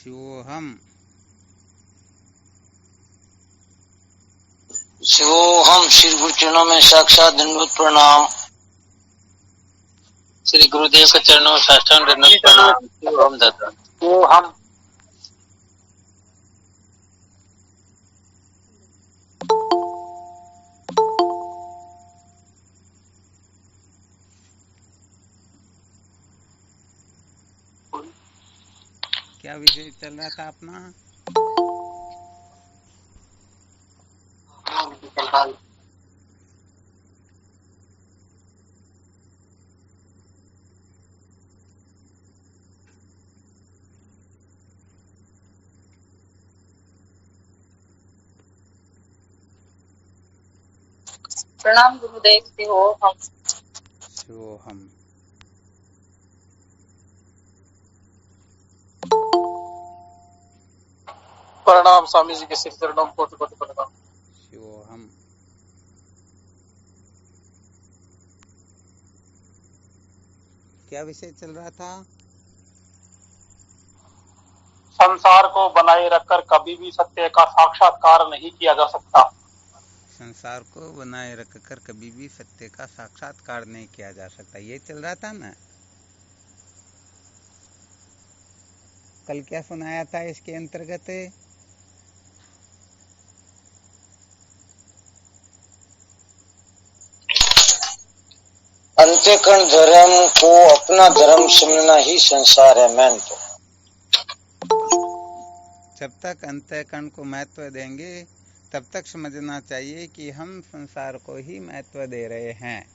शिवोहम। शिवोहम। श्री गुरु चरणों में साक्षात दंडवत प्रणाम। श्री गुरुदेव के चरणों में साष्टांग दंडवत प्रणाम। शिवोहम दादा। शिवोहम। क्या विषय चल रहा था अपना? प्रणाम गुरुदेव। शिवोहम। शिवोहम। प्रणाम स्वामी जी के श्री चरणों में कोटि कोटि प्रणाम। शिवोहम। क्या विषय चल रहा था? संसार को बनाए रखकर कभी भी सत्य का साक्षात्कार नहीं किया जा सकता। संसार को बनाए रखकर कभी भी सत्य का साक्षात्कार नहीं किया जा सकता, ये चल रहा था ना। कल क्या सुनाया था इसके अंतर्गत? अंत्यकरण धर्म को अपना धर्म समझना ही संसार है। मैं तो जब तक अंतःकरण को महत्व देंगे तब तक समझना चाहिए कि हम संसार को ही महत्व दे रहे हैं,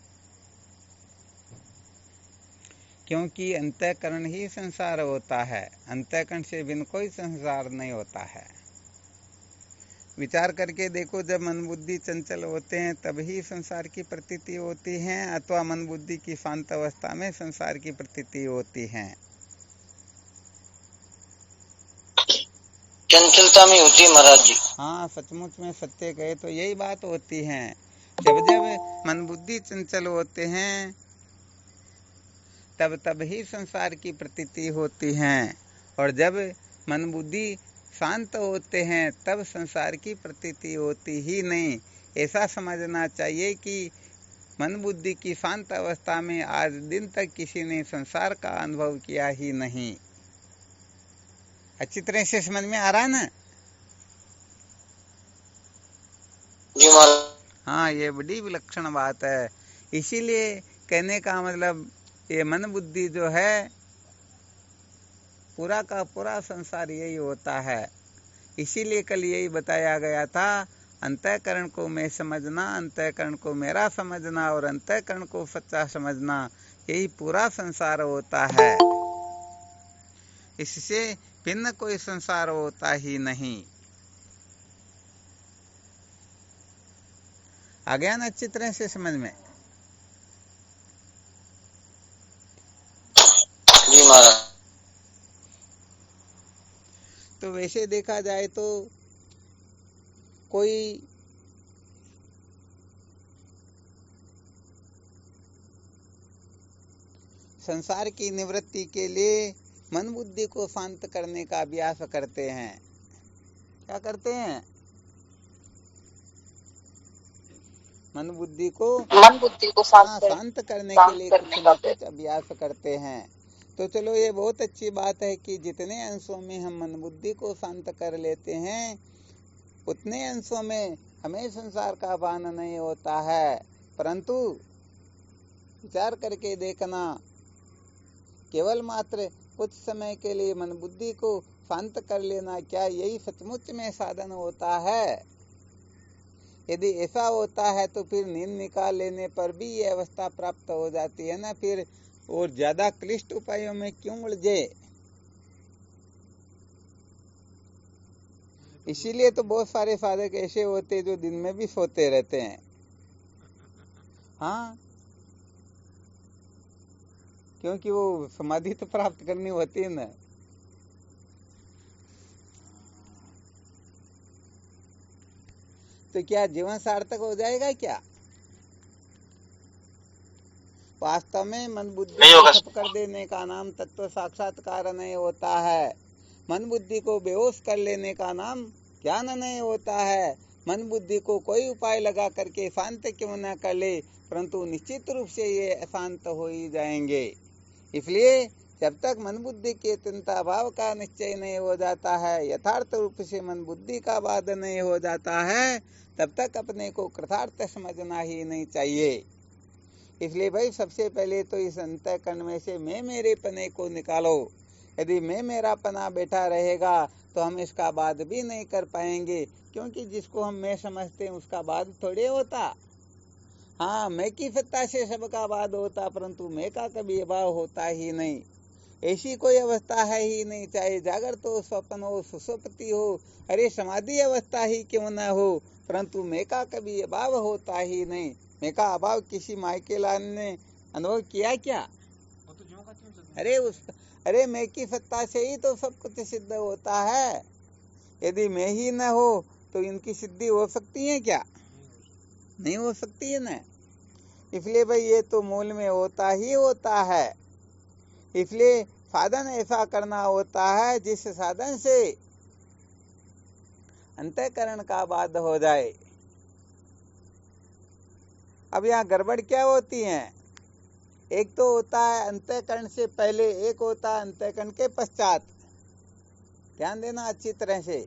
क्योंकि अंतःकरण ही संसार होता है। अंतःकरण से बिन कोई संसार नहीं होता है। विचार करके देखो, जब मन बुद्धि चंचल होते हैं तब ही संसार की प्रतीति होती है, अथवा मन बुद्धि की शांत अवस्था में संसार की प्रतीति होती है। चंचलता में होती है महाराज जी। हाँ, सचमुच में सत्य कहे तो यही बात होती है। जब जब मन बुद्धि चंचल होते हैं तब तब ही संसार की प्रतीति होती है, और जब मन बुद्धि शांत होते हैं तब संसार की प्रतीति होती ही नहीं। ऐसा समझना चाहिए कि मन बुद्धि की शांत अवस्था में आज दिन तक किसी ने संसार का अनुभव किया ही नहीं। अच्छी तरह से समझ में आ रहा है ना? जी महाराज। हाँ, ये बड़ी विलक्षण बात है। इसीलिए कहने का मतलब, ये मन बुद्धि जो है, पूरा का पूरा संसार यही होता है। इसीलिए कल यही बताया गया था, अंतःकरण को मैं समझना, अंतःकरण को मेरा समझना और अंतःकरण को सच्चा समझना, यही पूरा संसार होता है। इससे भिन्न कोई संसार होता ही नहीं। आ गया ना अच्छी तरह से समझ में? जी महाराज। तो वैसे देखा जाए तो कोई संसार की निवृत्ति के लिए मन बुद्धि को शांत करने का अभ्यास करते हैं। क्या करते हैं? मन बुद्धि को शांत करने के लिए कुछ न कुछ अभ्यास करते हैं। तो चलो, ये बहुत अच्छी बात है कि जितने अंशों में हम मन बुद्धि को शांत कर लेते हैं उतने अंशों में हमें संसार का भान नहीं होता है। परंतु विचार करके देखना, केवल मात्र कुछ समय के लिए मन बुद्धि को शांत कर लेना, क्या यही सचमुच में साधन होता है? यदि ऐसा होता है तो फिर नींद निकाल लेने पर भी ये अवस्था प्राप्त हो जाती है ना, फिर और ज्यादा क्लिष्ट उपायों में क्यों उलझे? इसीलिए तो बहुत सारे साधक ऐसे होते हैं जो दिन में भी सोते रहते हैं। हाँ, क्योंकि वो समाधि तो प्राप्त करनी होती है ना। तो क्या जीवन सार्थक हो जाएगा क्या? वास्तव में मन बुद्धि को ठप कर देने का नाम तत्व साक्षात्कार नहीं होता है। मन बुद्धि को बेहोश कर लेने का नाम ज्ञान नहीं होता है। मन बुद्धि को कोई उपाय लगा करके शांत क्यों न कर ले, परंतु निश्चित रूप से ये अशांत हो ही जाएंगे। इसलिए जब तक मन बुद्धि के चिंता भाव का निश्चय नहीं हो जाता है, यथार्थ रूप से मन बुद्धि का बाध नहीं हो जाता है, तब तक अपने को कृतार्थ समझना ही नहीं चाहिए। इसलिए भाई सबसे पहले तो इस अंतःकरण में से मैं मेरे पने को निकालो। यदि मैं मेरा पना बैठा रहेगा तो हम इसका बाध भी नहीं कर पाएंगे, क्योंकि जिसको हम मैं समझते हैं उसका बाध थोड़े होता। हाँ, मैं की सत्ता से सबका बाध होता, परंतु मैं का कभी अभाव होता ही नहीं। ऐसी कोई अवस्था है ही नहीं, चाहे जागृत हो, स्वप्न हो, सुसुप्ति हो, अरे समाधि अवस्था ही क्यों न हो, परंतु मैं का कभी अभाव होता ही नहीं। मैं का अभाव किसी माइकेलाल ने अनुभव किया क्या? अरे मैं की सत्ता से ही तो सब कुछ सिद्ध होता है। यदि मैं ही न हो तो इनकी सिद्धि हो सकती है क्या? नहीं हो सकती है ना। इसलिए भाई ये तो मूल में होता ही होता है। इसलिए साधन ऐसा करना होता है जिस साधन से अंतःकरण का बाध हो जाए। अब यहाँ गड़बड़ क्या होती है? एक तो होता है अंतःकरण से पहले, एक होता है अंतःकरण के पश्चात। ध्यान देना अच्छी तरह से।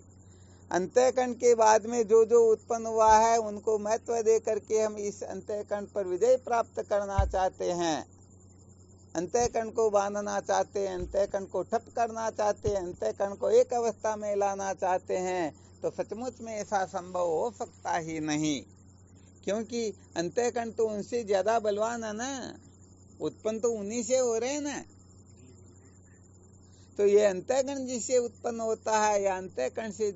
अंतःकरण के बाद में जो जो उत्पन्न हुआ है उनको महत्व दे करके हम इस अंतःकरण पर विजय प्राप्त करना चाहते हैं, अंतःकरण को बांधना चाहते हैं, अंतःकरण को ठप करना चाहते हैं, अंतःकरण को एक अवस्था में लाना चाहते हैं, तो सचमुच में ऐसा संभव हो सकता ही नहीं। क्योंकि अंतःकरण तो उनसे ज्यादा बलवान है ना, उत्पन्न तो उन्हीं से हो रहे हैं ना। तो ये अंतःकरण जिससे उत्पन्न होता है या अंतःकरण से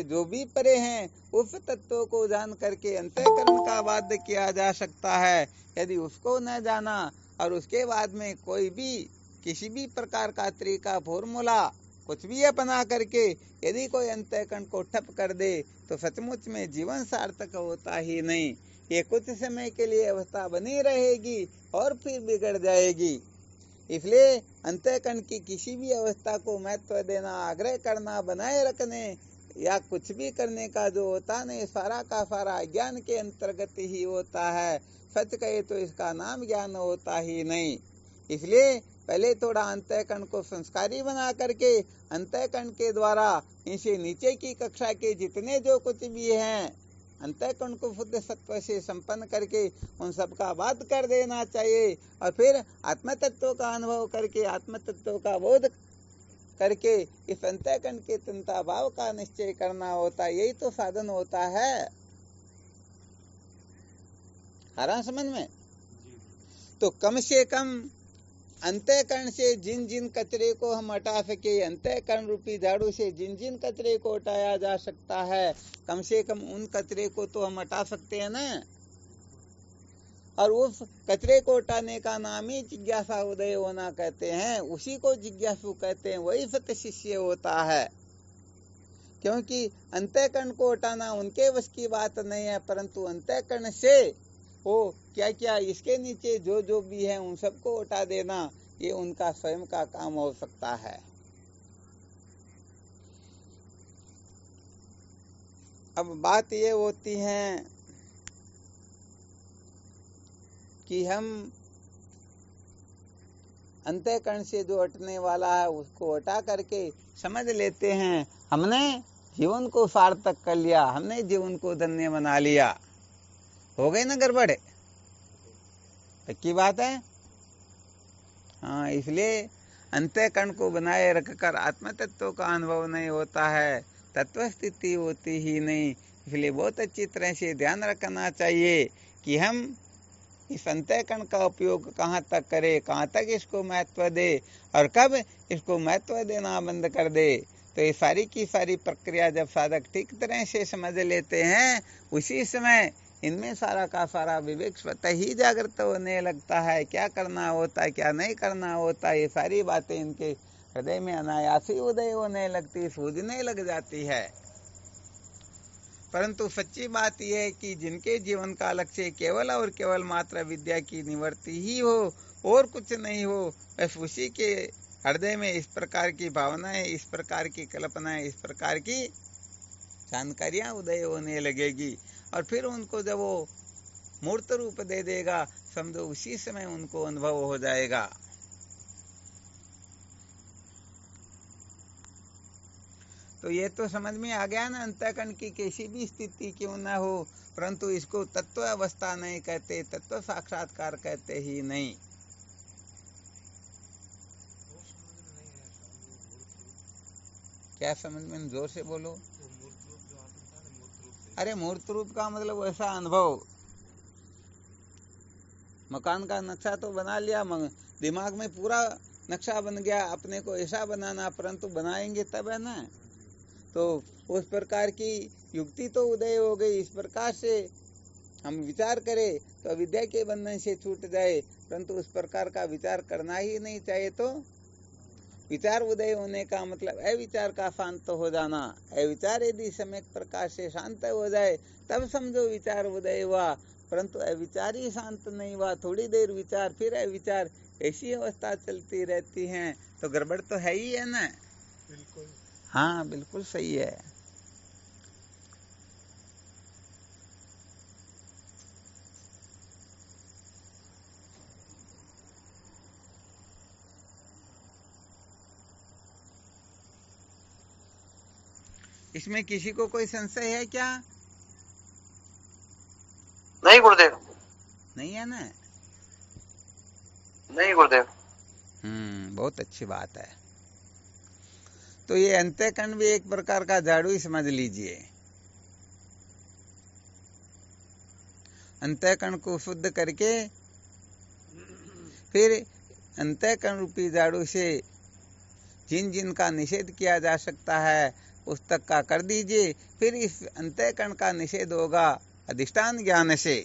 जो भी परे हैं, उस तत्व को जान करके अंतःकरण का बाध किया जा सकता है। यदि उसको न जाना और उसके बाद में कोई भी किसी भी प्रकार का तरीका, फॉर्मूला कुछ भी अपना करके यदि कोई अंतःकरण को ठप कर दे तो सचमुच में जीवन सार्थक होता ही नहीं। ये कुछ समय के लिए अवस्था बनी रहेगी और फिर बिगड़ जाएगी। इसलिए अंतःकरण की किसी भी अवस्था को महत्व देना, आग्रह करना, बनाए रखने या कुछ भी करने का जो होता नहीं, सारा का सारा ज्ञान के अंतर्गत ही होता है। सच कहे तो इसका नाम ज्ञान होता ही नहीं। इसलिए पहले थोड़ा अंतःकरण को संस्कारी बना करके अंतःकरण के द्वारा इनसे नीचे की कक्षा के जितने जो कुछ भी हैं, अंतःकरण को शुद्ध सत्व से संपन्न करके उन सबका बाध कर देना चाहिए। और फिर आत्म तत्व का अनुभव करके, आत्म तत्व का बोध करके इस अंतःकरण के चिंता भाव का निश्चय करना होता है। यही तो साधन होता है। हरा समझ में? तो कम से कम अंतःकरण से जिन जिन कचरे को हम हटा सके, अंतःकरण रूपी झाड़ू से जिन जिन कचरे को हटाया जा सकता है, कम से कम उन कचरे को तो हम हटा सकते हैं ना। और उस कचरे को हटाने का नाम ही जिज्ञासा उदय होना कहते हैं, उसी को जिज्ञासु कहते हैं, वही सत्य शिष्य होता है। क्योंकि अंतःकरण को हटाना उनके वश की बात नहीं है, परंतु अंतःकरण से वो क्या क्या इसके नीचे जो जो भी है उन सबको हटा देना, ये उनका स्वयं का काम हो सकता है। अब बात ये होती है कि हम अंतःकरण से जो हटने वाला है उसको हटा करके समझ लेते हैं हमने जीवन को सार्थक कर लिया, हमने जीवन को धन्य बना लिया। हो गई ना गड़बड़? पक्की बात है। हाँ, इसलिए अंतःकरण को बनाए रखकर आत्म तत्व का अनुभव नहीं होता है, तत्व स्थिति होती ही नहीं। इसलिए बहुत अच्छी तरह से ध्यान रखना चाहिए कि हम इस अंतःकरण का उपयोग कहाँ तक करें, कहाँ तक इसको महत्व दे और कब इसको महत्व देना बंद कर दे। तो ये सारी की सारी प्रक्रिया जब साधक ठीक तरह से समझ लेते हैं, उसी समय इनमें सारा का सारा विवेक स्वतः ही जागृत होने लगता है। क्या करना होता है, क्या नहीं करना होता, ये सारी बातें इनके हृदय में अनायास ही उदय होने लगती, सूझने लग जाती है। परंतु सच्ची बात यह है कि जिनके जीवन का लक्ष्य केवल और केवल मात्र विद्या की निवृत्ति ही हो और कुछ नहीं हो, बस उसी के हृदय में इस प्रकार की भावनाएं, इस प्रकार की कल्पनाएं, इस प्रकार की जानकारियां उदय होने लगेगी। और फिर उनको जब वो मूर्त रूप दे देगा, समझो उसी समय उनको अनुभव हो जाएगा। तो ये तो समझ में आ गया ना, अंतःकरण की कैसी भी स्थिति क्यों ना हो, परंतु इसको तत्व अवस्था नहीं कहते, तत्व साक्षात्कार कहते ही नहीं। क्या समझ में, जोर से बोलो। अरे मूर्त रूप का मतलब ऐसा अनुभव, मकान का नक्शा तो बना लिया, दिमाग में पूरा नक्शा बन गया, अपने को ऐसा बनाना, परंतु बनाएंगे तब है ना। तो उस प्रकार की युक्ति तो उदय हो गई। इस प्रकार से हम विचार करें तो अविद्या के बंधन से छूट जाए, परंतु उस प्रकार का विचार करना ही नहीं चाहिए। तो विचार उदय होने का मतलब अविचार का शांत हो जाना। अविचार यदि सम्यक प्रकार से शांत हो जाए तब समझो विचार उदय हुआ, परंतु अविचार ही शांत नहीं हुआ, थोड़ी देर विचार फिर अविचार, ऐसी अवस्था चलती रहती है, तो गड़बड़ तो है ही है ना। बिल्कुल, हाँ बिल्कुल सही है। इसमें किसी को कोई संशय है क्या? नहीं गुरुदेव, नहीं है ना। नहीं गुरुदेव। बहुत अच्छी बात है। तो ये अंतःकरण भी एक प्रकार का झाड़ू ही समझ लीजिए। अंतःकरण को शुद्ध करके फिर अंतःकरण रूपी झाड़ू से जिन जिन का निषेध किया जा सकता है उस तक का कर दीजिए। फिर इस अंतःकरण का निषेध होगा अधिष्ठान ज्ञान से।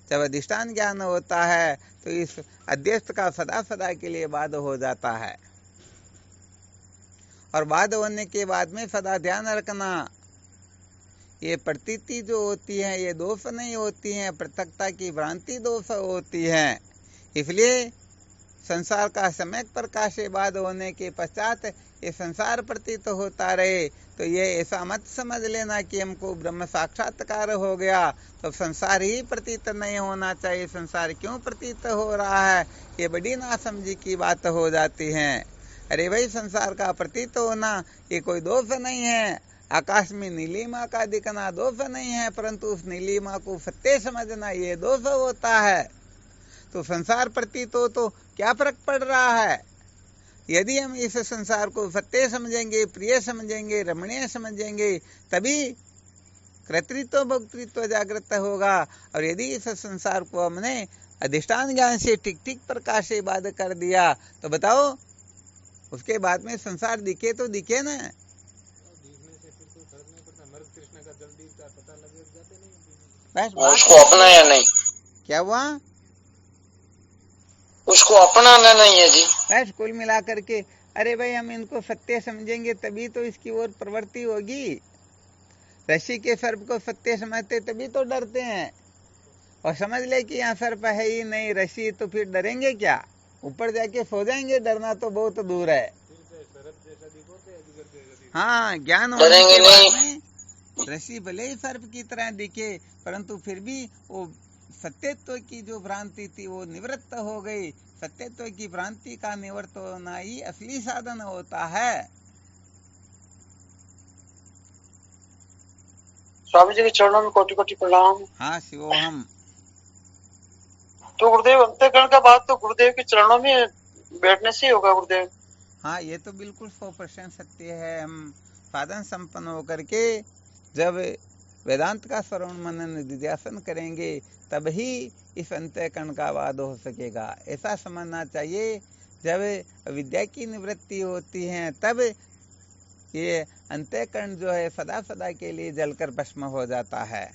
जब अधिष्ठान ज्ञान होता है तो इस अध्यस्त का सदा सदा के लिए बाध हो जाता है। और बाध होने के बाद में सदा ध्यान रखना, ये प्रतीति जो होती है ये दोष नहीं होती है, पृथकता की भ्रांति दोष होती है। इसलिए संसार का सम्यक प्रकाश से बाध होने के पश्चात ये संसार प्रतीत होता रहे, तो ये ऐसा मत समझ लेना कि हमको ब्रह्म साक्षात्कार हो गया तो संसार ही प्रतीत नहीं होना चाहिए। संसार क्यों प्रतीत हो रहा है, ये बड़ी नासमझी की बात हो जाती है। अरे भाई, संसार का प्रतीत होना ये कोई दोष नहीं है। आकाश में नीलिमा का दिखना दोष नहीं है, परंतु उस नीलिमा को सत्य समझना ये दोष होता है। तो संसार प्रतीत हो तो क्या फर्क पड़ रहा है? यदि हम इस संसार को सत्य समझेंगे, प्रिय समझेंगे, रमणीय समझेंगे, तभी कर्तृत्व भोक्तृत्व जागृत होगा। और यदि इस संसार को हमने अधिष्ठान ज्ञान से ठीक ठीक प्रकाश से बाध कर दिया तो बताओ, उसके बाद में संसार दिखे तो दिखे ना। उसको अपना या नहीं, क्या हुआ? उसको अपनाना नहीं है जी। बस कुल मिला करके अरे भाई, हम इनको सत्य समझेंगे तभी तो इसकी ओर प्रवृत्ति होगी। रस्सी के सर्प को सत्य समझते तभी तो डरते हैं। और समझ ले कि यहाँ सर्प है ही नहीं, रस्सी, तो फिर डरेंगे क्या? ऊपर जाके सो जाएंगे, डरना तो बहुत दूर है। हाँ, ज्ञान होने के बाद में रस्सी भले ही सर्प की तरह दिखे, परंतु फिर भी वो सत्यत्व की जो भ्रांति थी वो निवृत्त हो गई। सत्यत्व की भ्रांति का निवृत्त होना ही असली साधन होता है। स्वामी जी के चरणों में कोटि कोटि प्रणाम। हाँ शिवोहम। तो गुरुदेव, अंतःकरण का बात तो गुरुदेव के चरणों में बैठने से ही होगा गुरुदेव। हाँ, ये तो बिल्कुल 100% सत्य है। हम साधन संपन्न होकर के जब वेदांत का श्रवण मनन निधिध्यासन करेंगे तब ही इस अंतःकरण का वाद हो सकेगा। ऐसा समझना चाहिए, जब विद्या की निवृत्ति होती है तब ये अंतःकरण जो है सदा सदा के लिए जलकर भस्म हो जाता है।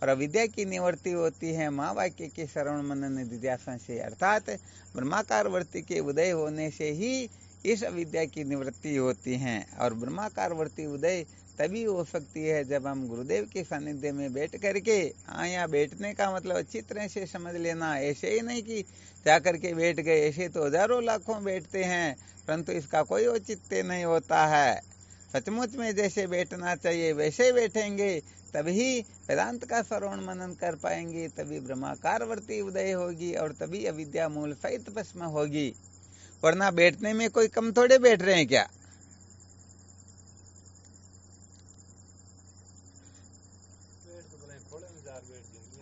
और अविद्या की निवृत्ति होती है माँ वाक्य के श्रवण मनन निधिध्यासन से, अर्थात ब्रह्माकार वृत्ति के उदय होने से ही इस अविद्या की निवृत्ति होती है। और ब्रह्माकार वृत्ति उदय तभी हो सकती है जब हम गुरुदेव के सानिध्य में बैठ करके, हाँ, यहाँ बैठने का मतलब अच्छी तरह से समझ लेना, ऐसे ही नहीं कि जा करके बैठ गए। ऐसे तो हजारों लाखों बैठते हैं, परंतु इसका कोई औचित्य नहीं होता है। सचमुच में जैसे बैठना चाहिए वैसे बैठेंगे, तभी वेदांत का श्रवण मनन कर पाएंगे, तभी ब्रह्माकार वृत्ति उदय होगी और तभी अविद्या मूल सहित भस्म होगी। वरना बैठने में कोई कम थोड़े बैठ रहे हैं क्या?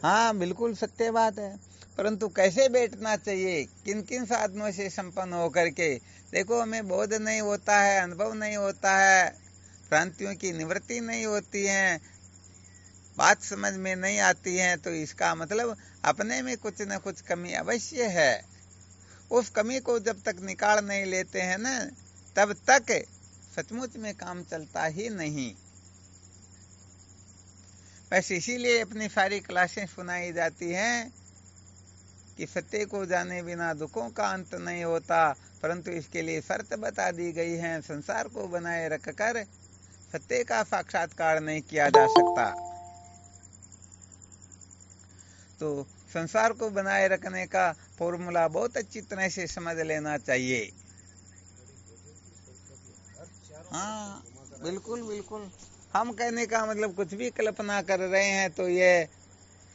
हाँ, बिल्कुल सत्य बात है। परंतु कैसे बैठना चाहिए, किन किन साधनों से संपन्न होकर के? देखो, हमें बोध नहीं होता है, अनुभव नहीं होता है, भ्रांतियों की निवृत्ति नहीं होती है, बात समझ में नहीं आती है, तो इसका मतलब अपने में कुछ न कुछ कमी अवश्य है। उस कमी को जब तक निकाल नहीं लेते हैं ना, तब तक सचमुच में काम चलता ही नहीं। बस इसीलिए अपनी सारी क्लासें सुनाई जाती हैं कि सत्य को जाने बिना दुखों का अंत नहीं होता, परंतु इसके लिए शर्त बता दी गई है, संसार को बनाए रखकर सत्य का साक्षात्कार नहीं किया जा सकता। तो संसार को बनाए रखने का फॉर्मूला बहुत अच्छी तरह से समझ लेना चाहिए। हाँ, बिल्कुल बिल्कुल। हम कहने का मतलब कुछ भी कल्पना कर रहे हैं तो ये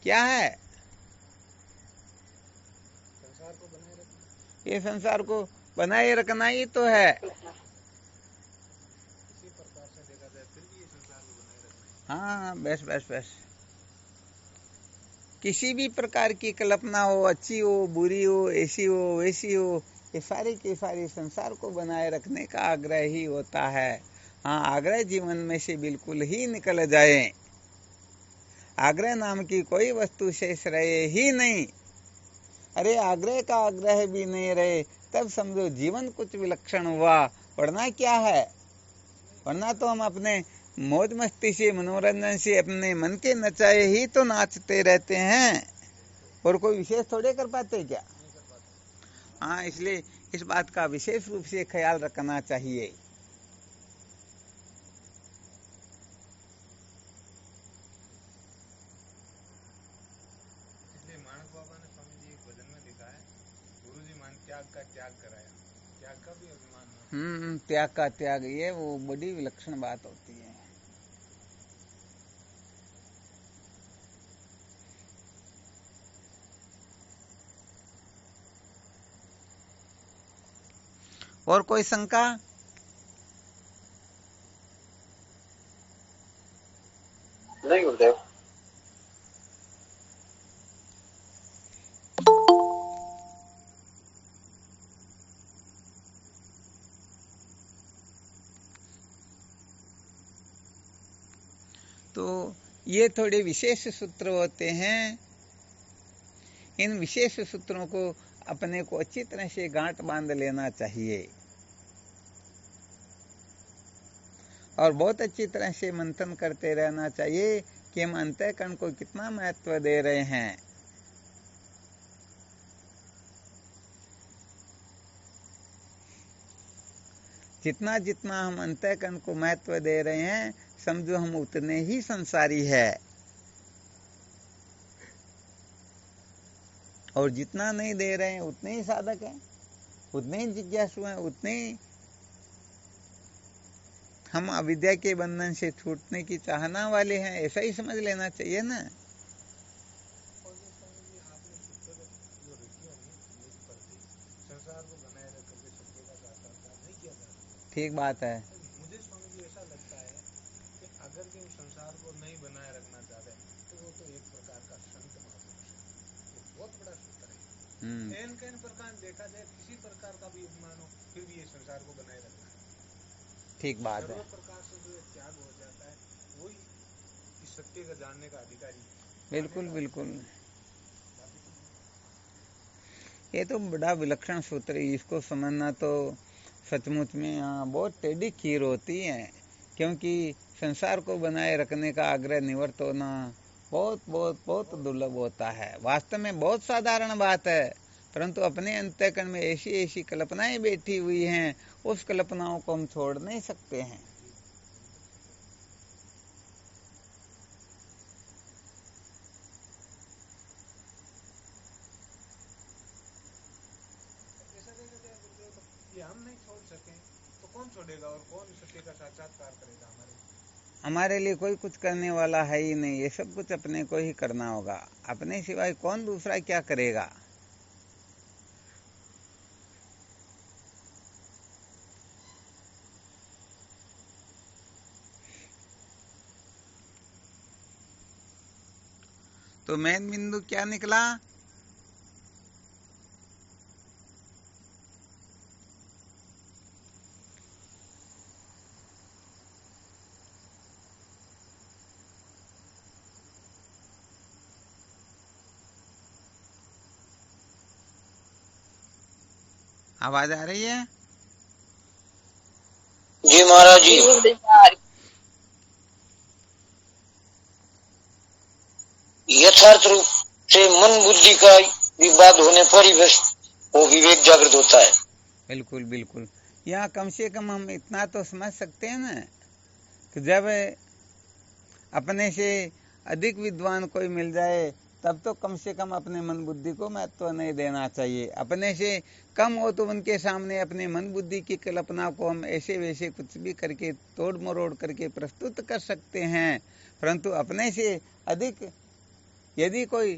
क्या है? ये संसार को बनाए रखना ही तो है। हाँ, बस बस बस। किसी भी प्रकार की कल्पना हो, अच्छी हो, बुरी हो, ऐसी हो, वैसी हो, ये सारी की सारी संसार को बनाए रखने का आग्रह ही होता है। हाँ, आग्रह जीवन में से बिल्कुल ही निकल जाए, आग्रह नाम की कोई वस्तु शेष रहे ही नहीं। अरे, आग्रह का आग्रह भी नहीं रहे, तब समझो जीवन कुछ विलक्षण हुआ। वरना क्या है? वरना तो हम अपने मौज मस्ती से, मनोरंजन से अपने मन के नचाए ही तो नाचते रहते हैं, और कोई विशेष थोड़े कर पाते क्या? हाँ, इसलिए इस बात का विशेष रूप से ख्याल रखना चाहिए। इसलिए मानक बाबा ने स्वामी जी एक भजन में लिखा है, गुरु जी मान त्याग का त्याग कराया, त्याग का भी अभिमान। त्याग का त्याग, ये वो बड़ी विलक्षण बात होती है। और कोई शंका? नहीं गुरुदेव। तो ये थोड़े विशेष सूत्र होते हैं। इन विशेष सूत्रों को अपने को अच्छी तरह से गांठ बांध लेना चाहिए और बहुत अच्छी तरह से मंथन करते रहना चाहिए कि हम अंतःकरण को कितना महत्व दे रहे हैं। जितना जितना हम अंतःकरण को महत्व दे रहे हैं, समझो हम उतने ही संसारी है, और जितना नहीं दे रहे हैं उतने ही साधक हैं, उतने ही जिज्ञासु हैं, उतने ही हम अविद्या के बंधन से छूटने की चाहना वाले हैं। ऐसा ही समझ लेना चाहिए ना। संसार को बनाए रख करके सत्य का साक्षात्कार नहीं किया जा सकता। ठीक बात है। मुझे स्वामी जी ऐसा लगता है कि अगर जो संसार को नहीं बनाए रखना चाहते तो वो तो एक प्रकार का संत महापुरुष है, ये बहुत बड़ा सूत्र है। एन कैन प्रकार देखा जाए, किसी प्रकार का भी उपमान हो, फिर भी ये संसार को बनाए रखना है। ठीक बात है। सर्व प्रकार से जो त्याग हो जाता है, वही इस सत्य का जानने का अधिकारी। बिल्कुल बिल्कुल, ये तो बड़ा विलक्षण सूत्र है। इसको समझना तो सचमुच में यहाँ बहुत टेढ़ी खीर होती है, क्योंकि संसार को बनाए रखने का आग्रह निवृत्त होना बहुत बहुत बहुत दुर्लभ होता है। वास्तव में बहुत साधारण बात है, परंतु अपने अंतःकरण में ऐसी ऐसी कल्पनाएं बैठी हुई हैं, उस कल्पनाओं को हम छोड़ नहीं सकते हैं। छोड़ेगा और कौन सत्य का साक्षात्कार करेगा हमारे लिए कोई कुछ करने वाला है ही नहीं, ये सब कुछ अपने को ही करना होगा। अपने सिवाय कौन दूसरा क्या करेगा। तो मेन बिंदु क्या निकला? आवाज आ रही है? जी महाराज जी। यथार्थ रूप से मन बुद्धि का विवाद होने पर ही बस वो विवेक जागृत होता है। बिल्कुल बिल्कुल। यहाँ कम से कम हम इतना तो समझ सकते हैं ना कि जब अपने से अधिक विद्वान कोई मिल जाए तब तो कम से कम अपने मन बुद्धि को महत्व नहीं देना चाहिए। अपने से कम हो तो उनके सामने अपने मन बुद्धि की कल्पना को हम ऐसे वैसे कुछ भी करके तोड़ मरोड़ करके प्रस्तुत कर सकते हैं, परंतु अपने से अधिक यदि कोई,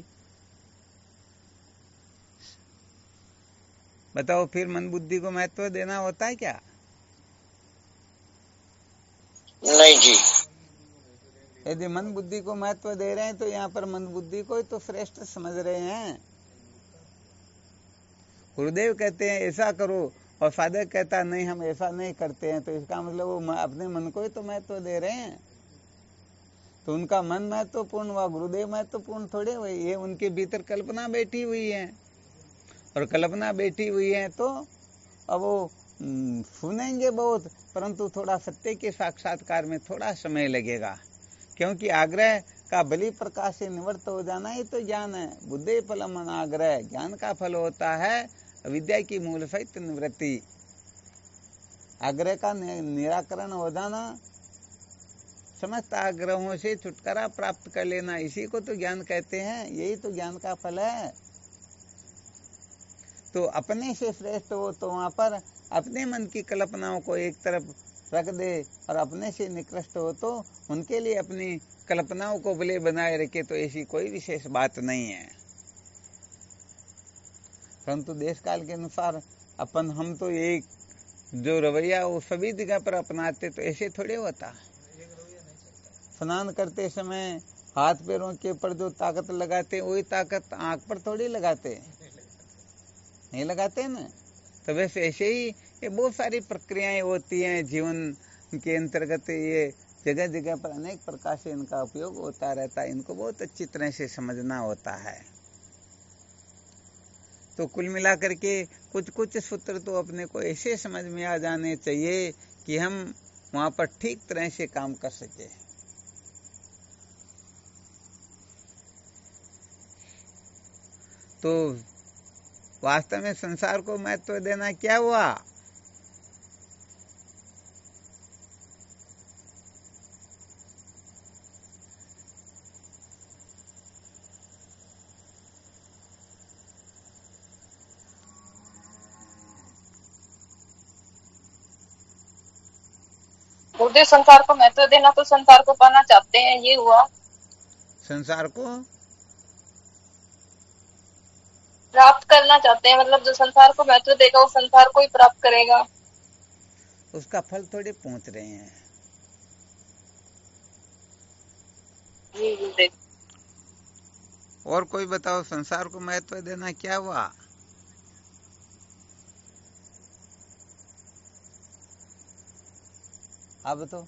बताओ फिर मन बुद्धि को महत्व देना होता है क्या? नहीं जी। यदि मन बुद्धि को महत्व दे रहे हैं तो यहाँ पर मन बुद्धि को ही तो श्रेष्ठ समझ रहे हैं। गुरुदेव कहते हैं ऐसा करो और साधक कहता नहीं हम ऐसा नहीं करते हैं, तो इसका मतलब वो अपने मन को ही तो महत्व दे रहे हैं। तो उनका मन महत्वपूर्ण हुआ, गुरुदेव महत्वपूर्ण थोड़े हुए। ये उनके भीतर कल्पना बैठी हुई है और कल्पना बैठी हुई है तो अब वो सुनेंगे बहुत, परंतु थोड़ा सत्य के साक्षात्कार में थोड़ा समय लगेगा, क्योंकि आग्रह का बलि प्रकाश से निवृत्त हो जाना ही तो ज्ञान है। बुद्धे फलम अनाग्रह, ज्ञान का फल होता है अविद्या की मूल सहित निवृत्ति। आग्रह का निराकरण हो जाना, समस्त आग्रहों से छुटकारा प्राप्त कर लेना, इसी को तो ज्ञान कहते हैं। यही तो ज्ञान का फल है। तो अपने से श्रेष्ठ हो तो वहां पर अपने मन की कल्पनाओं को एक तरफ रख दे, और अपने से निकृष्ट हो तो उनके लिए अपनी कल्पनाओं को भले बनाए रखे, तो ऐसी कोई विशेष बात नहीं है। परंतु देश काल के अनुसार अपन हम तो एक जो रवैया वो सभी जगह पर अपनाते, तो ऐसे थोड़े होता। स्नान करते समय हाथ पैरों के ऊपर जो ताकत लगाते वही ताकत आंख पर थोड़ी लगाते, नहीं लगाते ना। तो वैसे ऐसे ही ये बहुत सारी प्रक्रियाएं होती हैं जीवन के अंतर्गत। ये जगह जगह पर अनेक प्रकार से इनका उपयोग होता रहता है, इनको बहुत अच्छी तरह से समझना होता है। तो कुल मिलाकर के कुछ कुछ सूत्र तो अपने को ऐसे समझ में आ जाने चाहिए कि हम वहां पर ठीक तरह से काम कर सके। तो वास्तव में संसार को महत्व देना क्या हुआ? बुद्धि संसार को महत्व देना तो संसार को पाना चाहते हैं, ये हुआ। संसार को प्राप्त करना चाहते हैं, मतलब जो संसार को महत्व देगा वो संसार को ही प्राप्त करेगा। उसका फल थोड़े पहुंच रहे हैं। और कोई बताओ संसार को महत्व देना क्या हुआ? अब तो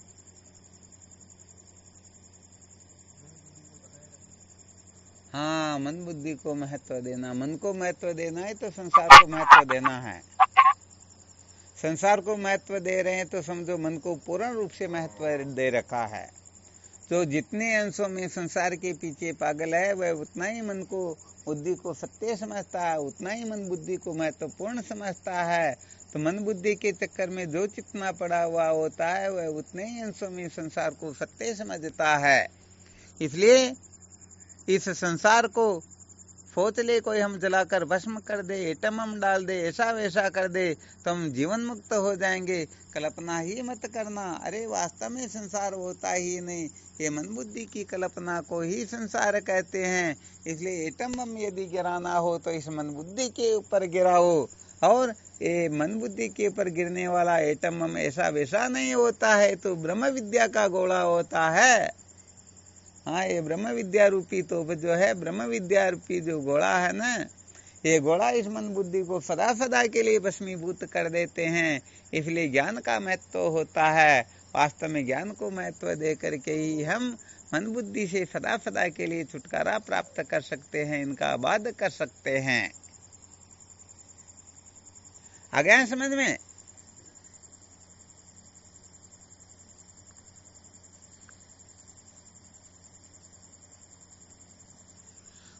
हाँ, मन बुद्धि को महत्व देना, मन को महत्व देना है तो संसार को महत्व देना है। संसार को महत्व दे रहे हैं तो समझो मन को पूर्ण रूप से महत्व दे रखा है। तो जितने अंशों में संसार के पीछे पागल है वह उतना ही मन को बुद्धि को सत्य समझता है, उतना ही मन बुद्धि को महत्वपूर्ण समझता है। तो मन बुद्धि के चक्कर में जो चितना पड़ा हुआ होता है वह उतने ही अंशों में संसार को सत्य समझता है। इसलिए इस संसार को सोच ले कोई हम जलाकर भस्म कर दे, एटम हम डाल दे, ऐसा वैसा कर दे तो हम जीवन मुक्त हो जाएंगे, कल्पना ही मत करना। अरे वास्तव में संसार होता ही नहीं, ये मन बुद्धि की कल्पना को ही संसार कहते हैं। इसलिए एटम बम यदि गिराना हो तो इस मन बुद्धि के ऊपर गिराओ, और ये मन बुद्धि के ऊपर गिरने वाला एटम बम ऐसा वैसा नहीं होता है, तो ब्रह्म विद्या का गोला होता है। हाँ, ये ब्रह्म विद्या रूपी तो जो है, ब्रह्म विद्या रूपी जो गोला है ना, ये गोला इस मन बुद्धि को सदा सदा के लिए भस्मीभूत कर देते हैं। इसलिए ज्ञान का महत्व होता है। वास्तव में ज्ञान को महत्व दे करके ही हम मन बुद्धि से सदा सदा के लिए छुटकारा प्राप्त कर सकते हैं, इनका बाध कर सकते हैं। आ गया है समझ में?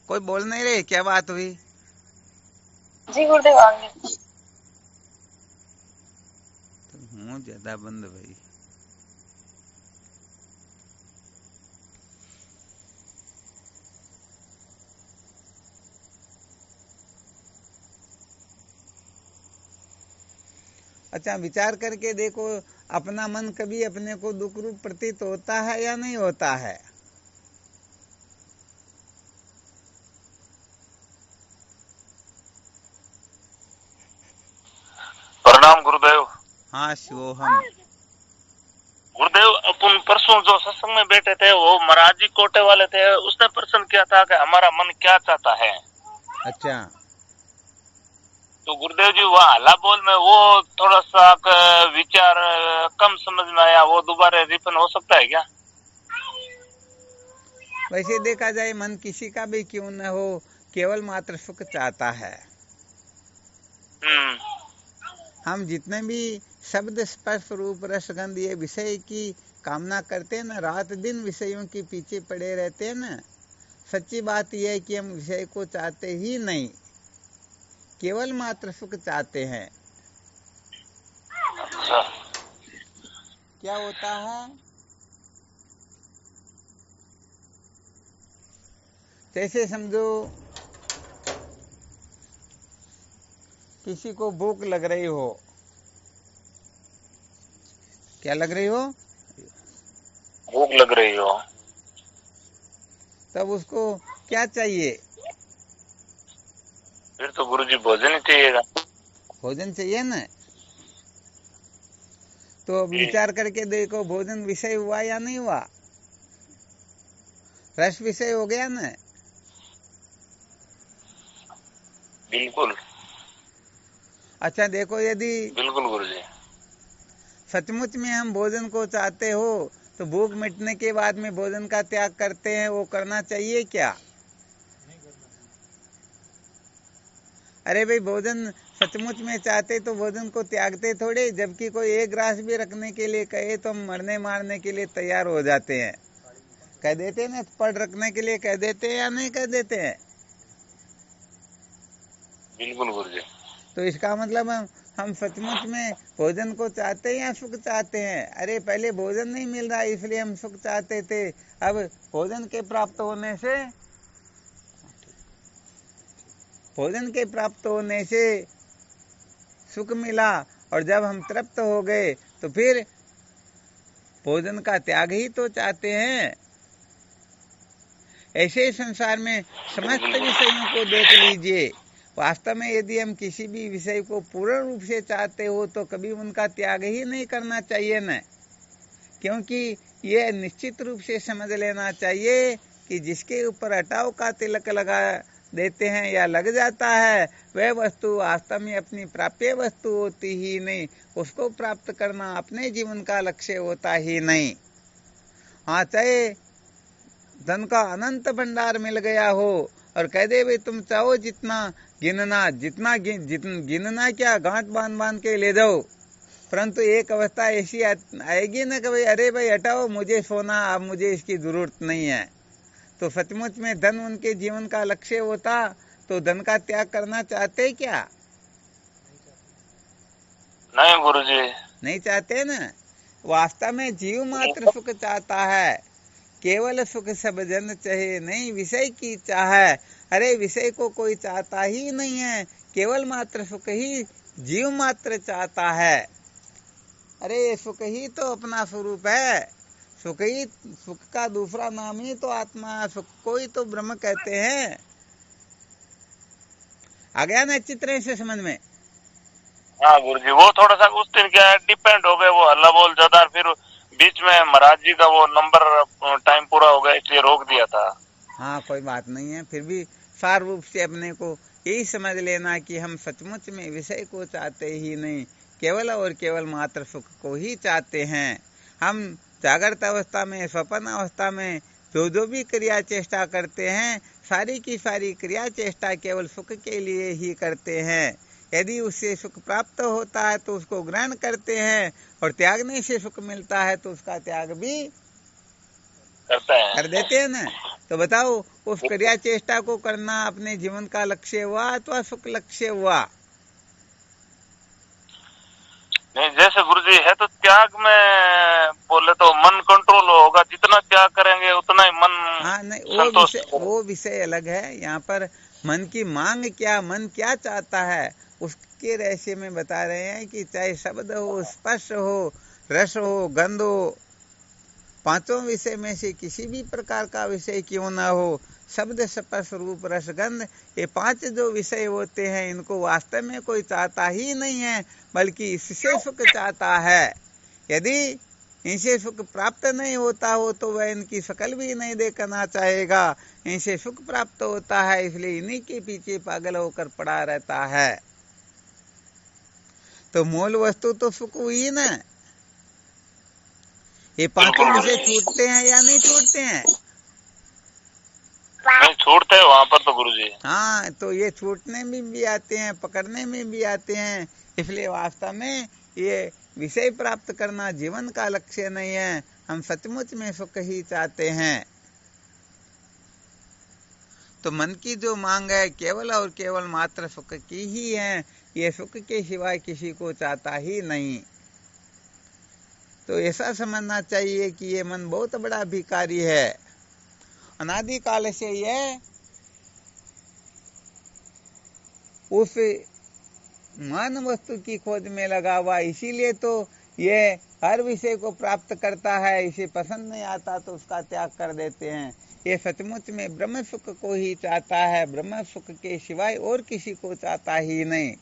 कोई बोल नहीं रहे, क्या बात हुई? जी गुरुदेव आगे। तो मुंह ज्यादा बंद भाई। अच्छा, विचार करके देखो, अपना मन कभी अपने को दुख रूप प्रतीत होता है या नहीं होता है? प्रणाम गुरुदेव। हाँ शिवोहम। गुरुदेव, अपन परसों जो सत्संग में बैठे थे वो महाराज जी कोटे वाले थे, उसने प्रश्न किया था कि हमारा मन क्या चाहता है। अच्छा, तो गुरुदेव जी वह हल्ला बोल में वो थोड़ा सा विचार कम समझ में आया, वो दोबारा रिपन हो सकता है क्या? वैसे देखा जाए मन किसी का भी क्यों न हो, केवल मात्र सुख चाहता है। हम जितने भी शब्द स्पर्श रूप रसगंध ये विषय की कामना करते हैं ना, रात दिन विषयों के पीछे पड़े रहते हैं ना, सच्ची बात यह है कि हम विषय को चाहते ही नहीं, केवल मात्र सुख चाहते हैं। अच्छा। क्या होता है, जैसे समझो किसी को भूख लग रही हो। क्या लग रही हो? भूख लग रही हो। तब उसको क्या चाहिए? फिर तो गुरुजी भोजन ही चाहिएगा। भोजन चाहिए ना। तो विचार करके देखो, भोजन विषय हुआ या नहीं हुआ? रस विषय हो गया ना। बिल्कुल। अच्छा देखो, यदि बिल्कुल गुरुजी। सचमुच में हम भोजन को चाहते हो तो भूख मिटने के बाद में भोजन का त्याग करते हैं, वो करना चाहिए क्या? अरे भाई, भोजन सचमुच में चाहते तो भोजन को त्यागते थोड़े, जबकि कोई एक ग्रास भी रखने के लिए कहे तो हम मरने मारने के लिए तैयार हो जाते हैं। कह देते हैं ना, पढ़ रखने के लिए कह देते हैं या नहीं कह देते हैं? बिल्कुल गुरुजी। तो इसका मतलब हम सचमुच में भोजन को चाहते हैं या सुख चाहते हैं? अरे पहले भोजन नहीं मिल रहा इसलिए हम सुख चाहते थे, अब भोजन के प्राप्त होने से सुख मिला, और जब हम तृप्त हो गए तो फिर भोजन का त्याग ही तो चाहते हैं। ऐसे संसार में समस्त विषयों को देख लीजिए। वास्तव में यदि हम किसी भी विषय को पूर्ण रूप से चाहते हो तो कभी उनका त्याग ही नहीं करना चाहिए न, क्योंकि यह निश्चित रूप से समझ लेना चाहिए कि जिसके ऊपर हटाव का तिलक लगा देते हैं या लग जाता है, वह वस्तु वास्तव में अपनी प्राप्य वस्तु होती ही नहीं, उसको प्राप्त करना अपने जीवन का लक्ष्य होता ही नहीं। हाँ, चाहे धन का अनंत भंडार मिल गया हो और कह दे भाई तुम चाहो जितना गिनना क्या, गांठ बांध के ले जाओ, परंतु एक अवस्था ऐसी आएगी ना कि भाई अरे भाई हटाओ, मुझे सोना, अब मुझे इसकी जरूरत नहीं है। तो सचमुच में धन उनके जीवन का लक्ष्य होता तो धन का त्याग करना चाहते क्या? नहीं गुरुजी, नहीं चाहते ना। वास्तव में जीव मात्र सुख चाहता है, केवल सुख सब जन चाहे, नहीं विषय की चाह। अरे विषय को कोई चाहता ही नहीं है, केवल मात्र सुख ही जीव मात्र चाहता है। अरे सुख ही तो अपना स्वरूप है, सुख का दूसरा नाम ही तो आत्मा, सुख को ही तो ब्रह्म कहते हैं। आ गया ना चित्र से समझ में? हाँ गुरुजी, वो थोड़ा सा उस दिन क्या डिपेंड हो गए, वो हल्ला बोल ज्यादा, फिर बीच में महाराज जी का वो नंबर टाइम पूरा हो गया इसलिए रोक दिया था। हाँ कोई बात नहीं है, फिर भी सार रूप से अपने को यही समझ लेना कि हम सचमुच में विषय को चाहते ही नहीं, केवल और केवल मात्र सुख को ही चाहते हैं। हम जागृत अवस्था में, स्वप्न अवस्था में जो भी क्रिया चेष्टा करते हैं, सारी की सारी क्रिया चेष्टा केवल सुख के लिए ही करते हैं। यदि उससे सुख प्राप्त होता है तो उसको ग्रहण करते हैं, और त्यागने से सुख मिलता है तो उसका त्याग भी कर देते हैं ना। तो बताओ, उस क्रिया चेष्टा को करना अपने जीवन का लक्ष्य हुआ अथवा सुख लक्ष्य हुआ? नहीं, जैसे गुरुजी है तो त्याग में बोले तो मन कंट्रोल होगा, जितना त्याग करेंगे उतना ही मन। हाँ नहीं, वो विषय अलग है। यहाँ पर मन की मांग क्या, मन क्या चाहता है, उसके रहस्य में बता रहे हैं कि चाहे शब्द हो, स्पर्श हो, रस हो, गंध हो, पांचों विषय में से किसी भी प्रकार का विषय क्यों ना हो, शब्द स्पर्श रूप रस गंध, ये पांच जो विषय होते हैं, इनको वास्तव में कोई चाहता ही नहीं है, बल्कि इससे सुख चाहता है। यदि इनसे सुख प्राप्त नहीं होता हो तो वह इनकी शकल भी नहीं देखना चाहेगा। इनसे सुख प्राप्त होता है, इसलिए इन्हीं के पीछे पागल होकर पड़ा रहता है। तो मूल वस्तु तो सुख हुई ना। ये पांचों विषय छूटते हैं या नहीं छूटते हैं? नहीं छूटते हैं वहां पर तो गुरुजी। हाँ, तो ये छूटने में भी आते हैं, पकड़ने में भी आते हैं। इसलिए वास्तव में ये विषय प्राप्त करना जीवन का लक्ष्य नहीं है, हम सचमुच में सुख ही चाहते हैं। तो मन की जो मांग है केवल और केवल मात्र सुख की ही है, ये सुख के सिवाय किसी को चाहता ही नहीं। तो ऐसा समझना चाहिए कि ये मन बहुत बड़ा भिखारी है, अनादिकाल से यह उस मान वस्तु की खोज में लगा हुआ, इसीलिए तो ये हर विषय को प्राप्त करता है। इसे पसंद नहीं आता तो उसका त्याग कर देते हैं। ये सचमुच में ब्रह्म सुख को ही चाहता है, ब्रह्म सुख के सिवाय और किसी को चाहता ही नहीं।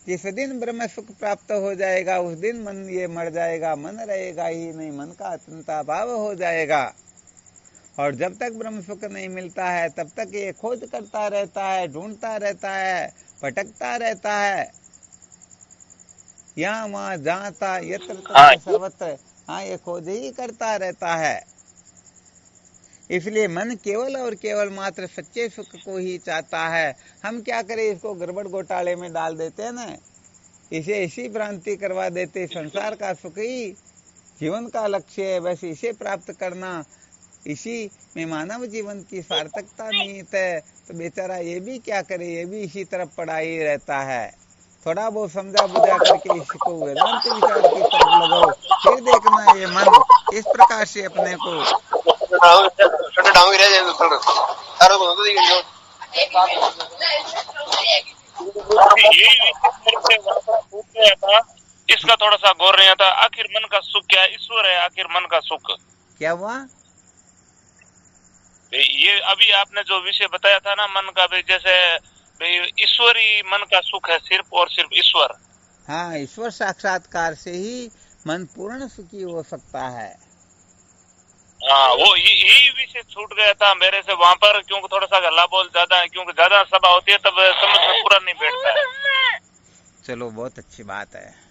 जिस दिन ब्रह्म सुख प्राप्त हो जाएगा उस दिन मन ये मर जाएगा, मन रहेगा ही नहीं, मन का अत्यंताभाव हो जाएगा। और जब तक ब्रह्म सुख नहीं मिलता है तब तक ये खोज करता रहता है, ढूंढता रहता है, भटकता रहता है, यहाँ वहाँ जाता यत्र तत्र सर्वत्र, हाँ ये खोज ही करता रहता है। इसलिए मन केवल और केवल मात्र सच्चे सुख को ही चाहता है। हम क्या करें, इसको गड़बड़ घोटाले में डाल देते हैं ना, इसे ऐसी भ्रांति करवा देते संसार का सुख ही जीवन का लक्ष्य है, बस इसे प्राप्त करना, इसी में मानव जीवन की सार्थकता निहित है। तो बेचारा ये भी क्या करे, ये भी इसी तरफ पड़ा ही रहता है। थोड़ा बहुत समझा बुझा करके इसको वेदांत विचार की तरफ लगाओ, फिर देखना ये मन इस प्रकार से अपने को इसका थोड़ा सा गौर नहीं आता। आखिर मन का सुख क्या, ईश्वर है आखिर मन का सुख क्या हुआ? ये अभी आपने जो विषय बताया था ना मन का, भी जैसे ईश्वरी मन का सुख है, सिर्फ और सिर्फ ईश्वर। हाँ, ईश्वर साक्षात्कार से ही मन पूर्ण सुखी हो सकता है। हाँ, वो यही विषय छूट गया था मेरे से वहां पर, क्योंकि थोड़ा सा हल्ला बोल ज्यादा है, क्योंकि ज्यादा सभा होती है तब समझ में पूरा नहीं बैठता है। चलो बहुत अच्छी बात है।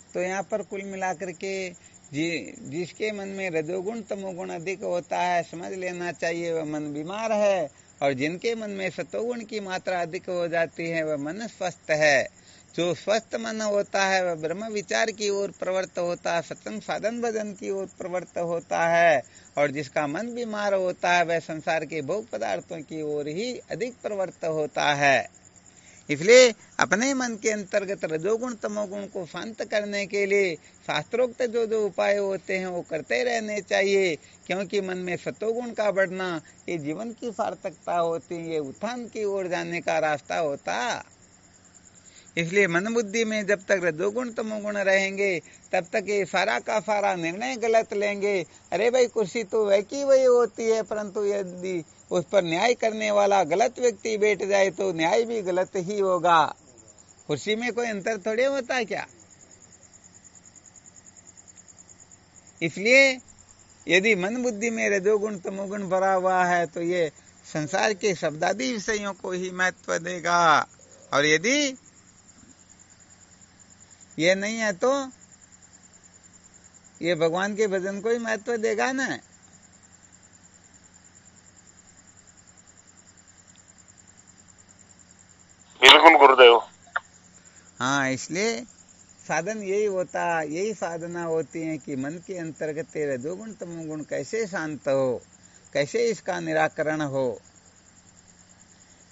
तो यहाँ पर कुल मिलाकर के जिसके मन में रजोगुण तमोगुण अधिक होता है, समझ लेना चाहिए वह मन बीमार है, और जिनके मन में सतोगुण की मात्रा अधिक हो जाती है वह मन स्वस्थ है। जो स्वस्थ मन होता है वह ब्रह्म विचार की ओर प्रवृत्त होता है, सत्संग साधन भजन की ओर प्रवृत्त होता है, और जिसका मन बीमार होता है वह संसार के भोग पदार्थों की ओर ही अधिक प्रवृत्त होता है। इसलिए अपने मन के अंतर्गत रजोगुण तमोगुण को शांत करने के लिए शास्त्रोक्त जो जो उपाय होते हैं वो करते रहने चाहिए, क्योंकि मन में सतोगुण का बढ़ना ये जीवन की सार्थकता होती है, ये उत्थान की ओर जाने का रास्ता होता। इसलिए मन बुद्धि में जब तक रजोगुण तमोगुण रहेंगे तब तक ये सारा का सारा निर्णय गलत लेंगे। अरे भाई कुर्सी तो वह की वही होती है, परंतु यदि उस पर न्याय करने वाला गलत व्यक्ति बैठ जाए तो न्याय भी गलत ही होगा। कुर्सी में कोई अंतर थोड़े होता है क्या। इसलिए यदि मन बुद्धि में रजोगुण तमोगुण भरा हुआ है तो ये संसार के शब्दादि विषयों को ही महत्व देगा, और यदि ये नहीं है तो ये भगवान के भजन को ही महत्व देगा ना। बिल्कुल गुरुदेव। हाँ, इसलिए साधन यही साधना होती है कि मन के अंतर्गत रजोगुण तमोगुण कैसे शांत हो, कैसे इसका निराकरण हो,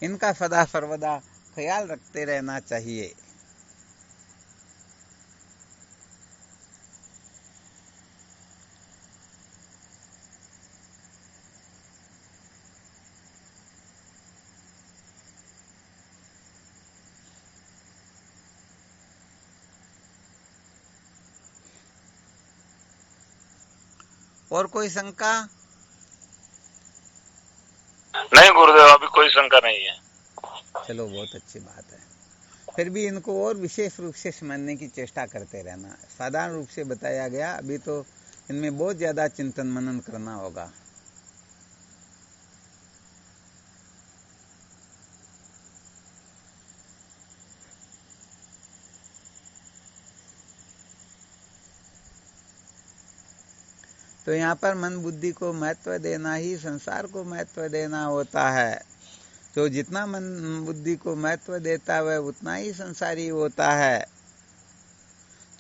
इनका सदा सर्वदा ख्याल रखते रहना चाहिए। और कोई शंका? नहीं गुरुदेव, अभी कोई शंका नहीं है। चलो बहुत अच्छी बात है। फिर भी इनको और विशेष रूप से समझने की चेष्टा करते रहना। साधारण रूप से बताया गया, अभी तो इनमें बहुत ज्यादा चिंतन मनन करना होगा। तो यहाँ पर मन बुद्धि को महत्व देना ही संसार को महत्व देना होता है। तो जितना मन बुद्धि को महत्व देता है वह उतना ही संसारी होता है।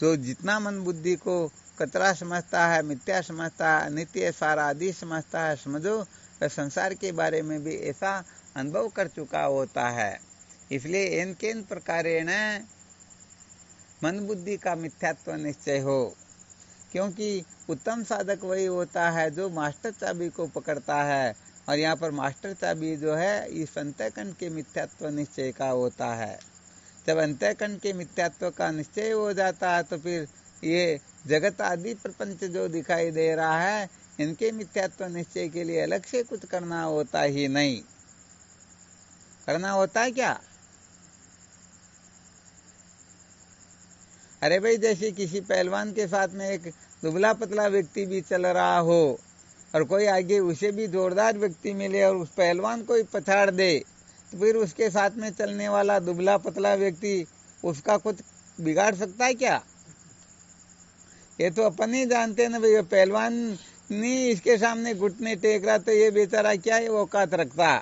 तो जितना मन बुद्धि को कतरा समझता है, मिथ्या समझता है, अनित्य सारा आदि समझता है, समझो वह संसार के बारे में भी ऐसा अनुभव कर चुका होता है। इसलिए इन प्रकारेण मन बुद्धि का मिथ्यात्व निश्चय हो, क्योंकि उत्तम साधक वही होता है जो मास्टर चाबी को पकड़ता है, और यहाँ पर मास्टर चाबी जो है इस अंतःकरण के मिथ्यात्व निश्चय का होता है। जब अंतःकरण के मिथ्यात्व का निश्चय हो जाता है तो फिर ये जगत आदि प्रपंच जो दिखाई दे रहा है इनके मिथ्यात्व निश्चय के लिए अलग से कुछ करना होता ही नहीं। करना होता है क्या? अरे भाई, जैसे किसी पहलवान के साथ में एक दुबला पतला व्यक्ति भी चल रहा हो और कोई आगे उसे भी जोरदार व्यक्ति मिले और उस पहलवान को ही पछाड़ दे, तो फिर उसके साथ में चलने वाला दुबला पतला व्यक्ति उसका कुछ बिगाड़ सकता है क्या? ये तो अपन ही जानते हैं ना भाई, पहलवान नहीं इसके सामने घुटने टेक रहा तो ये बेचारा क्या है औकात रखता।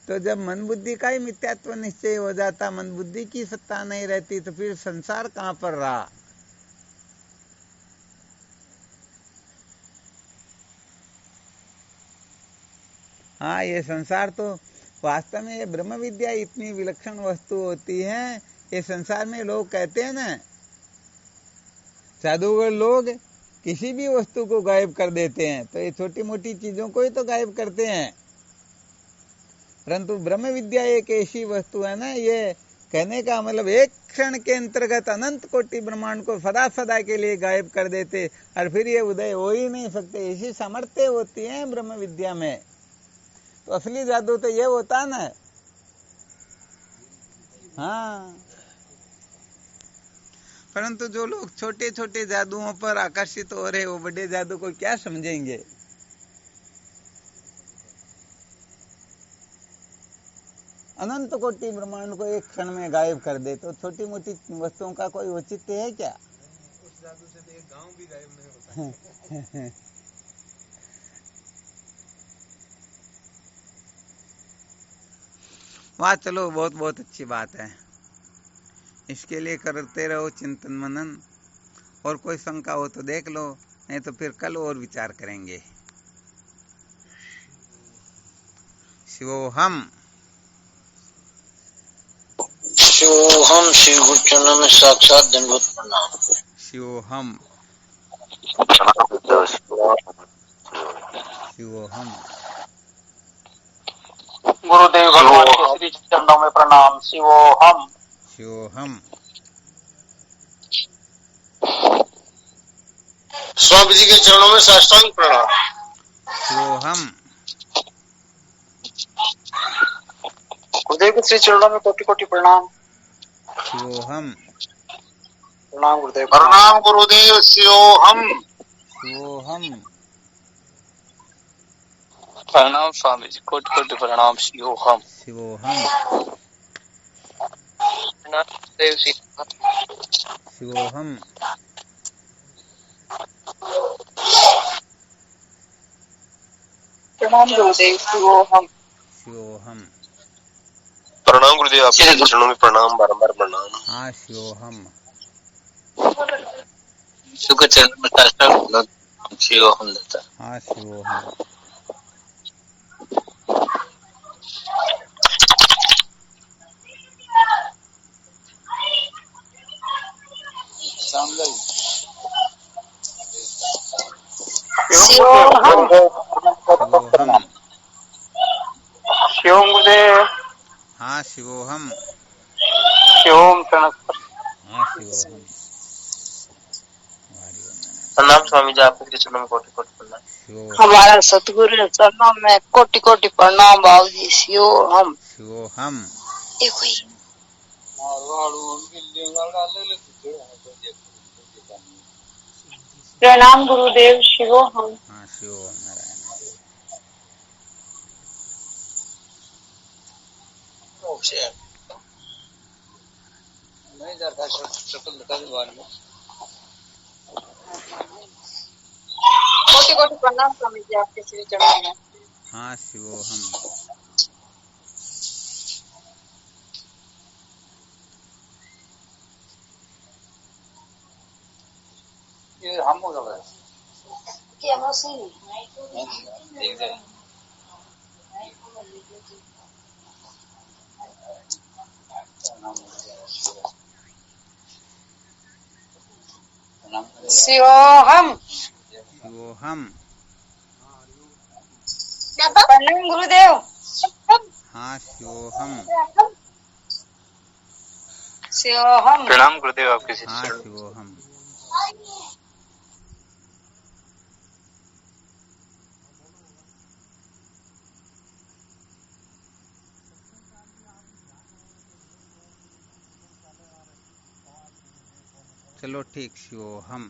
तो जब मन बुद्धि का ही मिथ्यात्व निश्चय हो जाता, मन बुद्धि की सत्ता नहीं रहती, तो फिर संसार कहाँ पर रहा। हाँ, ये संसार तो वास्तव में ये ब्रह्म विद्या इतनी विलक्षण वस्तु होती है। ये संसार में लोग कहते हैं ना, जादूगर लोग किसी भी वस्तु को गायब कर देते हैं, तो ये छोटी मोटी चीजों को ही तो गायब करते हैं। परंतु ब्रह्म विद्या एक ऐसी वस्तु है ना, ये कहने का मतलब एक क्षण के अंतर्गत अनंत कोटि ब्रह्मांड को सदा सदा के लिए गायब कर देते, और फिर ये उदय हो ही नहीं सकते। ऐसी सामर्थ्य होती है ब्रह्म विद्या में। तो असली जादू तो ये होता है ना। हाँ, परंतु जो लोग छोटे छोटे जादुओं पर आकर्षित हो रहे, वो बड़े जादू को क्या समझेंगे। अनंत कोटि ब्रह्मांड को एक क्षण में गायब कर दे, तो छोटी मोटी वस्तुओं का कोई औचित्य है क्या? उस जादू से तो एक गांव भी गायब नहीं होता। वाह, चलो बहुत बहुत अच्छी बात है। इसके लिए करते रहो चिंतन मनन, और कोई शंका हो तो देख लो, नहीं तो फिर कल और विचार करेंगे। शिवोहम। शिवोहम, श्री गुरु चरणों में साक्षात दंडवत प्रणाम। शिवोहम। शिवोहम। गुरुदेव भगवान के श्री चरणों में प्रणाम। शिवोहम। शिवोहम। स्वामी जी के चरणों में साष्टांग प्रणाम। शिवोहम। गुरुदेव के श्री चरणों में कोटि कोटि प्रणाम। शिवोहम। प्रणाम गुरुदेव। प्रणाम गुरुदेव। शिवोहम। शिवोहम। प्रणाम स्वामी जी, कोटि कोटि प्रणाम। शिवोहम। शिवोहम। शिवोहम। प्रणाम गुरुदेव। शिवोहम। शिवोहम। प्रणाम गुरुदेव, आपके चरणों में प्रणाम, बारंबार प्रणाम। हाँ, शिवोहम। शुक्र चरण में साष्टांग शिवोहम देता। हाँ, शिवोहम। शिवोहम। शिवोहम। शिवम गुरुदेव। हाँ, शिवोहम। शिवम प्रणत। हाँ, शिवोहम। प्रणाम स्वामी जी, आपके चरणों में कोटि कोटि प्रणाम। शिवोहम। हमारा सतगुरु चरणों में कोटि कोटि प्रणाम बाबू जी। शिवोहम। शिवोहम। देखो ही। प्रणाम गुरुदेव। शिवोहम। हाँ, शिवोहम नारायण। कोटि कोटि प्रणाम स्वामी जी, आपके श्री चरणों में। हाँ, शिवोहम। ये हम हो गए क्या मौसी? शिवोहम। शिवोहम। प्रणाम गुरुदेव। हाँ, शिवोहम। शिवोहम। प्रणाम गुरुदेव, आपके हाँ, शिवोहम। चलो ठीक, शिवोहम।